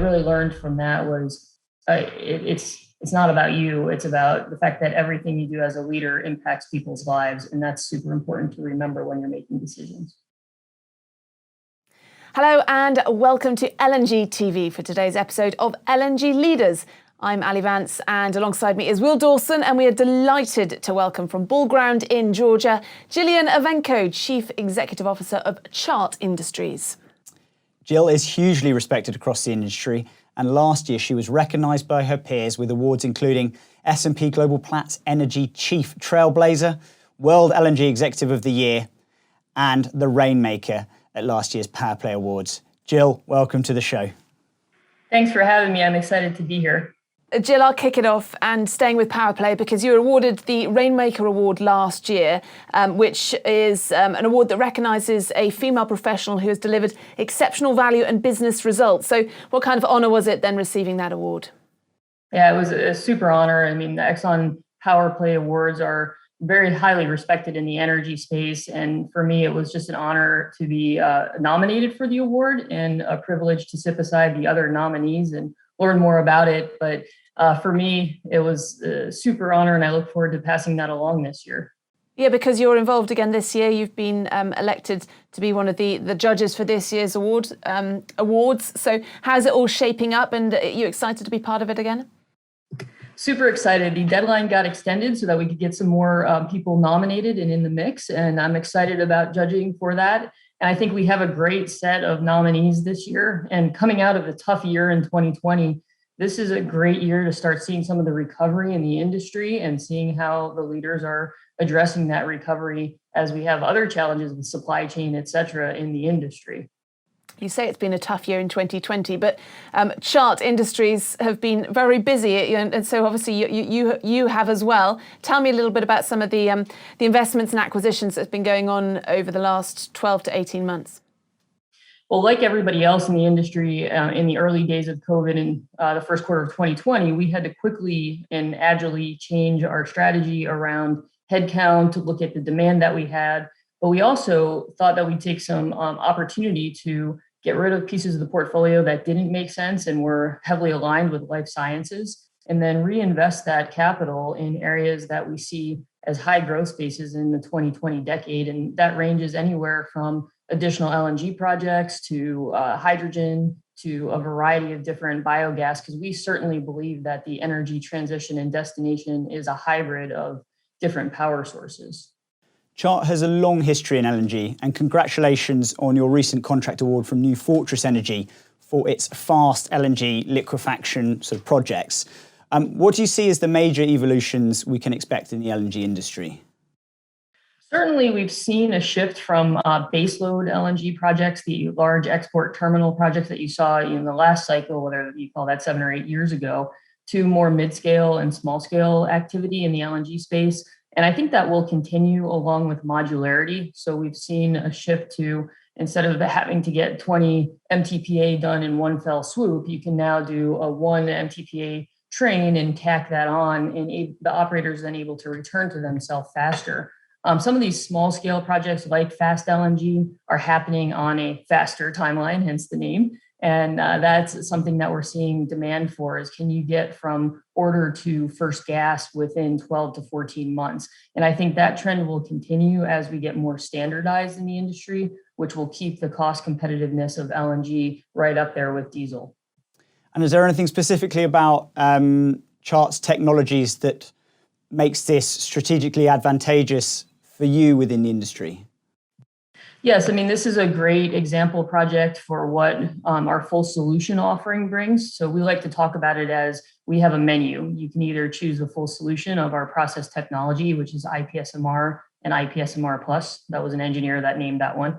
really learned from that was it's not about you. It's about the fact that everything you do as a leader impacts people's lives. And that's super important to remember when you're making decisions. Hello and welcome to LNG TV for today's episode of LNG Leaders. I'm Ali Vance and alongside me is Will Dawson, and we are delighted to welcome from Ballground in Georgia, Jillian Evanko, Chief Executive Officer of Chart Industries. Jill is hugely respected across the industry, and last year she was recognised by her peers with awards including S&P Global Platts Energy Chief Trailblazer, World LNG Executive of the Year, and the Rainmaker at last year's Power Play Awards. Jill, welcome to the show. Thanks for having me. I'm excited to be here. Jill, I'll kick it off and staying with Power Play because you were awarded the Rainmaker Award last year, which is an award that recognises a female professional who has delivered exceptional value and business results. So what kind of honour was it then receiving that award? Yeah, it was a super honour. I mean, the Exxon Power Play Awards are very highly respected in the energy space. And for me, it was just an honor to be nominated for the award and a privilege to sit beside the other nominees and learn more about it. But for me, it was a super honor, and I look forward to passing that along this year. Yeah, because you're involved again this year. You've been elected to be one of the judges for this year's awards. So how's it all shaping up, and are you excited to be part of it again? Super excited. The deadline got extended so that we could get some more people nominated and in the mix, and I'm excited about judging for that. And I think we have a great set of nominees this year. And coming out of a tough year in 2020, this is a great year to start seeing some of the recovery in the industry and seeing how the leaders are addressing that recovery as we have other challenges with supply chain, et cetera, in the industry. You say it's been a tough year in 2020, but Chart Industries have been very busy, and so obviously you have as well. Tell me a little bit about some of the investments and acquisitions that's been going on over the last 12 to 18 months. Well, like everybody else in the industry, in the early days of COVID in the first quarter of 2020, we had to quickly and agilely change our strategy around headcount to look at the demand that we had. But we also thought that we'd take some opportunity to get rid of pieces of the portfolio that didn't make sense and were heavily aligned with life sciences, and then reinvest that capital in areas that we see as high growth spaces in the 2020 decade. And that ranges anywhere from additional LNG projects to hydrogen to a variety of different biogas, because we certainly believe that the energy transition and destination is a hybrid of different power sources. Chart has a long history in LNG, and congratulations on your recent contract award from New Fortress Energy for its Fast LNG liquefaction sort of projects. What do you see as the major evolutions we can expect in the LNG industry? Certainly, we've seen a shift from baseload LNG projects, the large export terminal projects that you saw in the last cycle, whether you call that 7 or 8 years ago, to more mid-scale and small-scale activity in the LNG space. And I think that will continue along with modularity. So we've seen a shift to, instead of having to get 20 MTPA done in one fell swoop, you can now do a 1 MTPA train and tack that on, and the operator is then able to return to themselves faster. Some of these small scale projects like Fast LNG are happening on a faster timeline, hence the name. And that's something that we're seeing demand for, is can you get from order to first gas within 12 to 14 months? And I think that trend will continue as we get more standardized in the industry, which will keep the cost competitiveness of LNG right up there with diesel. And is there anything specifically about Chart's technologies that makes this strategically advantageous for you within the industry? Yes, I mean, this is a great example project for what our full solution offering brings. So we like to talk about it as we have a menu. You can either choose the full solution of our process technology, which is IPSMR and IPSMR Plus. That was an engineer that named that one,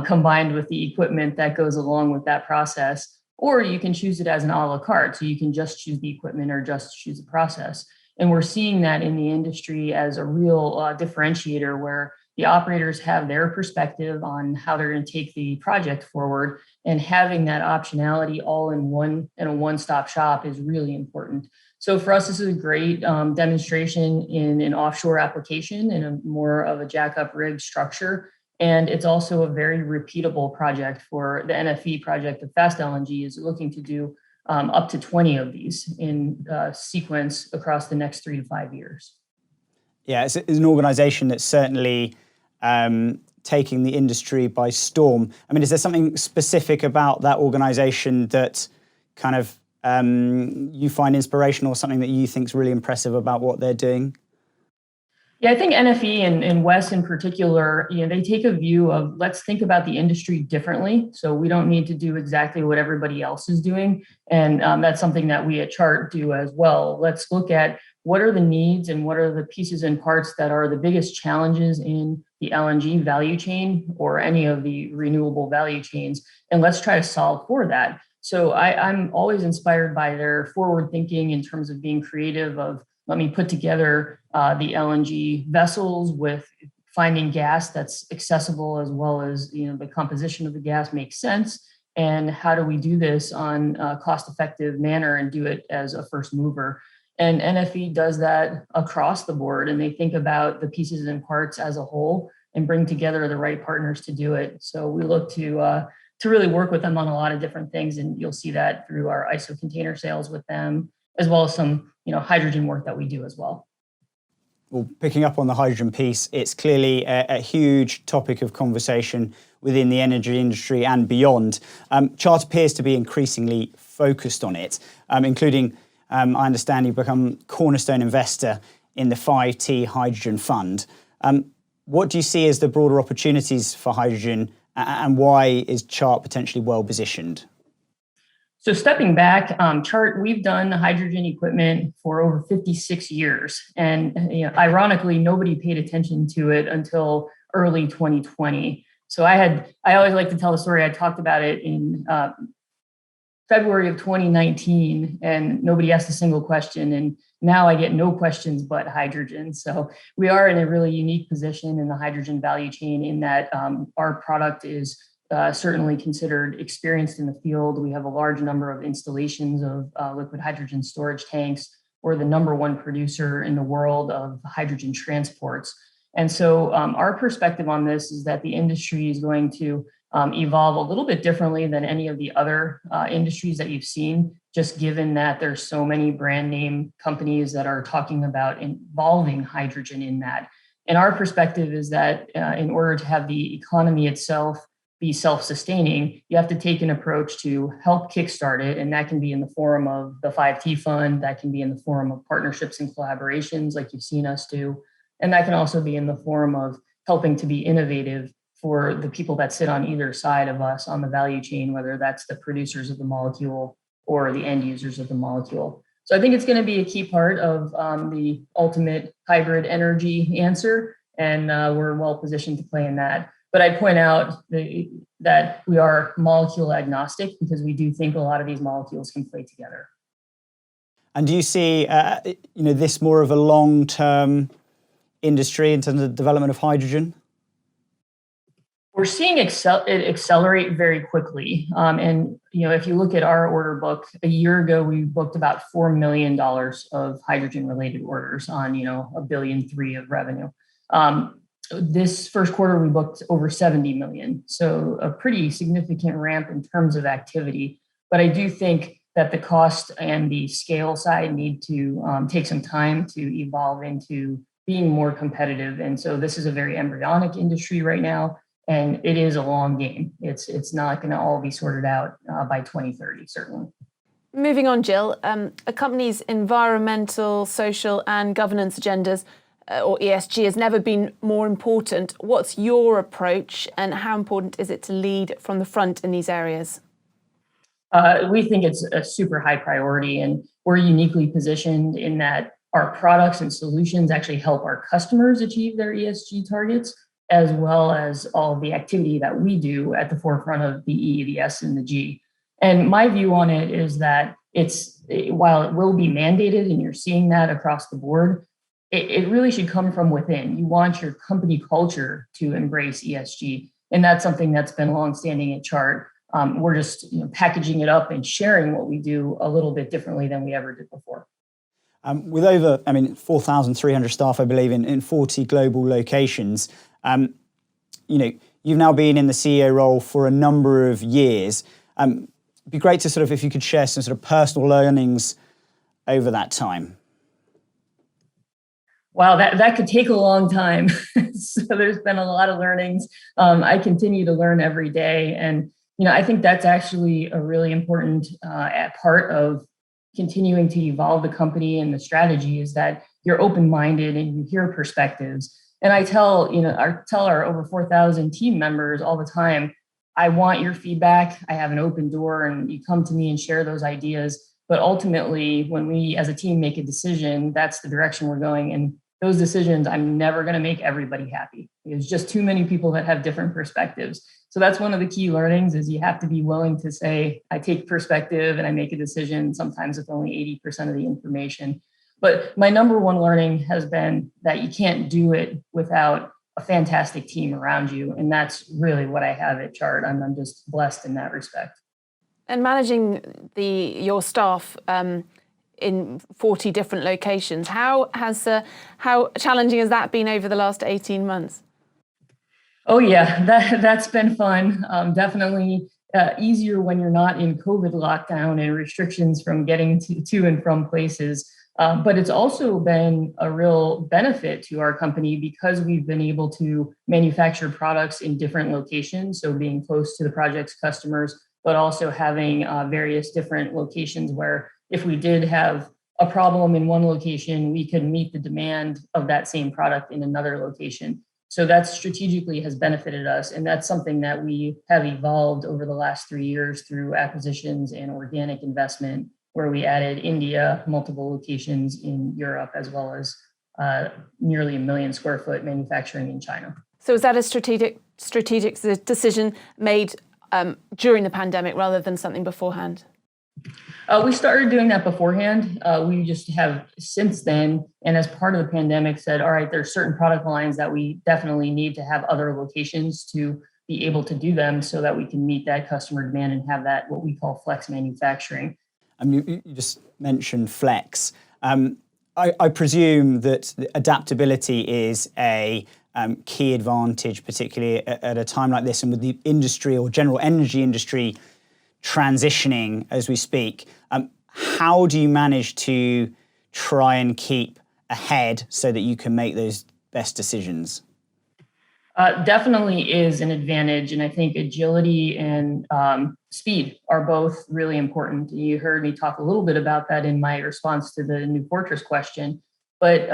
combined with the equipment that goes along with that process. Or you can choose it as an a la carte. So you can just choose the equipment or just choose the process. And we're seeing that in the industry as a real differentiator, where the operators have their perspective on how they're going to take the project forward, and having that optionality all in a one-stop shop is really important. So for us, this is a great demonstration in an offshore application in a more of a jackup rig structure. And it's also a very repeatable project for the NFE project that Fast LNG is looking to do up to 20 of these in sequence across the next 3 to 5 years. Yeah, it's an organisation that's certainly taking the industry by storm. I mean, is there something specific about that organisation that kind of you find inspirational, or something that you think is really impressive about what they're doing? Yeah, I think NFE and Wes in particular, they take a view of let's think about the industry differently. So we don't need to do exactly what everybody else is doing. And that's something that we at Chart do as well. Let's look at what are the needs and what are the pieces and parts that are the biggest challenges in the LNG value chain or any of the renewable value chains. And let's try to solve for that. So I'm always inspired by their forward thinking in terms of being creative of let me put together the LNG vessels with finding gas that's accessible as well as the composition of the gas makes sense. And how do we do this on a cost-effective manner and do it as a first mover? And NFE does that across the board, and they think about the pieces and parts as a whole and bring together the right partners to do it. So we look to really work with them on a lot of different things, and you'll see that through our ISO container sales with them, as well as some hydrogen work that we do as well. Well, picking up on the hydrogen piece, it's clearly a huge topic of conversation within the energy industry and beyond. Chart appears to be increasingly focused on it, including, I understand you've become cornerstone investor in the 5T Hydrogen Fund. What do you see as the broader opportunities for hydrogen, and why is Chart potentially well positioned? So stepping back, Chart, we've done hydrogen equipment for over 56 years. And ironically, nobody paid attention to it until early 2020. So I always like to tell the story. I talked about it in February of 2019, and nobody asked a single question. And now I get no questions but hydrogen. So we are in a really unique position in the hydrogen value chain in that our product is certainly considered experienced in the field. We have a large number of installations of liquid hydrogen storage tanks. We're the #1 producer in the world of hydrogen transports. And so our perspective on this is that the industry is going to evolve a little bit differently than any of the other industries that you've seen, just given that there's so many brand name companies that are talking about involving hydrogen in that. And our perspective is that in order to have the economy itself be self-sustaining, you have to take an approach to help kickstart it. And that can be in the form of the 5T Fund, that can be in the form of partnerships and collaborations like you've seen us do. And that can also be in the form of helping to be innovative for the people that sit on either side of us on the value chain, whether that's the producers of the molecule or the end users of the molecule. So I think it's going to be a key part of the ultimate hybrid energy answer. And we're well positioned to play in that. But I point out that we are molecule agnostic because we do think a lot of these molecules can play together. And do you see this more of a long-term industry in terms of the development of hydrogen? We're seeing it accelerate very quickly. And if you look at our order book, a year ago, we booked about $4 million of hydrogen-related orders on $1.3 billion of revenue. This first quarter, we booked over 70 million. So a pretty significant ramp in terms of activity. But I do think that the cost and the scale side need to take some time to evolve into being more competitive. And so this is a very embryonic industry right now, and it is a long game. It's not going to all be sorted out by 2030, certainly. Moving on, Jill, a company's environmental, social and governance agendas or ESG has never been more important. What's your approach and how important is it to lead from the front in these areas? We think it's a super high priority, and we're uniquely positioned in that our products and solutions actually help our customers achieve their ESG targets, as well as all of the activity that we do at the forefront of the E, the S, and the G. And my view on it is that while it will be mandated, and you're seeing that across the board, it really should come from within. You want your company culture to embrace ESG. And that's something that's been longstanding at Chart. We're just packaging it up and sharing what we do a little bit differently than we ever did before. With over, 4,300 staff, I believe, in 40 global locations, you've now been in the CEO role for a number of years. It'd be great to sort of, if you could share some sort of personal learnings over that time. Wow, that could take a long time. So there's been a lot of learnings. I continue to learn every day. And, I think that's actually a really important part of continuing to evolve the company and the strategy is that you're open-minded and you hear perspectives. And I tell our over 4,000 team members all the time, I want your feedback. I have an open door and you come to me and share those ideas. But ultimately, when we as a team make a decision, that's the direction we're going. And those decisions, I'm never going to make everybody happy. There's just too many people that have different perspectives. So that's one of the key learnings is you have to be willing to say, I take perspective and I make a decision, sometimes with only 80% of the information. But my number one learning has been that you can't do it without a fantastic team around you. And that's really what I have at Chart. I'm just blessed in that respect. And managing your staff in 40 different locations, how challenging has that been over the last 18 months? Oh yeah, that's been fun. Definitely easier when you're not in COVID lockdown and restrictions from getting to and from places. But it's also been a real benefit to our company because we've been able to manufacture products in different locations. So being close to the project's customers, but also having various different locations where if we did have a problem in one location, we could meet the demand of that same product in another location. So that strategically has benefited us. And that's something that we have evolved over the last 3 years through acquisitions and organic investment, where we added India, multiple locations in Europe, as well as nearly 1 million square foot manufacturing in China. So is that a strategic decision made during the pandemic rather than something beforehand? We started doing that beforehand. We just have since then, and as part of the pandemic said, all right, there's certain product lines that we definitely need to have other locations to be able to do them so that we can meet that customer demand and have that, what we call flex manufacturing. You just mentioned flex. I presume that adaptability is a key advantage, particularly at a time like this and with the industry or general energy industry transitioning as we speak. How do you manage to try and keep ahead so that you can make those best decisions? Definitely is an advantage. And I think agility and speed are both really important. You heard me talk a little bit about that in my response to the New Fortress question. But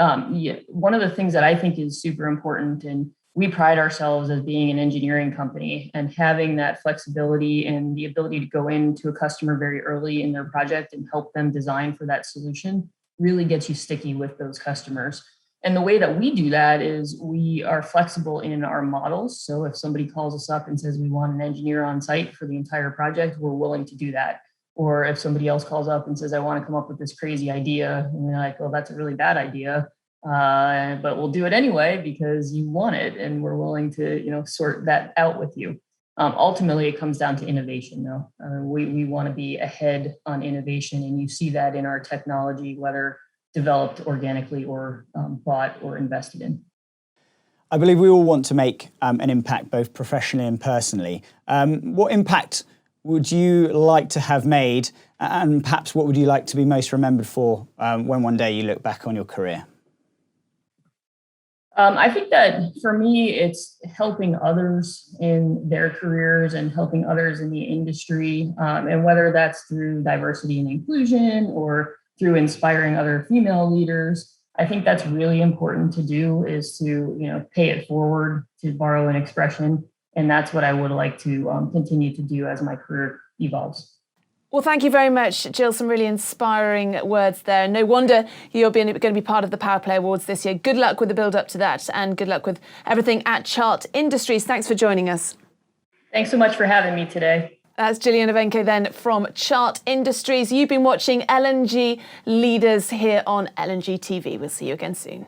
one of the things that I think is super important, and we pride ourselves as being an engineering company, and having that flexibility and the ability to go into a customer very early in their project and help them design for that solution really gets you sticky with those customers. And the way that we do that is we are flexible in our models. So if somebody calls us up and says we want an engineer on site for the entire project, we're willing to do that. Or if somebody else calls up and says, I want to come up with this crazy idea, and we're like, well, that's a really bad idea. But we'll do it anyway because you want it, and we're willing to, sort that out with you. Ultimately, it comes down to innovation, though. We want to be ahead on innovation, and you see that in our technology, whether developed organically or bought or invested in. I believe we all want to make an impact, both professionally and personally. What impact would you like to have made, and perhaps what would you like to be most remembered for when one day you look back on your career? I think that for me, it's helping others in their careers and helping others in the industry. And whether that's through diversity and inclusion or through inspiring other female leaders, I think that's really important to do, is to, pay it forward, to borrow an expression. And that's what I would like to continue to do as my career evolves. Well, thank you very much, Jill. Some really inspiring words there. No wonder you're going to be part of the Power Play Awards this year. Good luck with the build up to that, and good luck with everything at Chart Industries. Thanks for joining us. Thanks so much for having me today. That's Jillian Evanko then from Chart Industries. You've been watching LNG Leaders here on LNG TV. We'll see you again soon.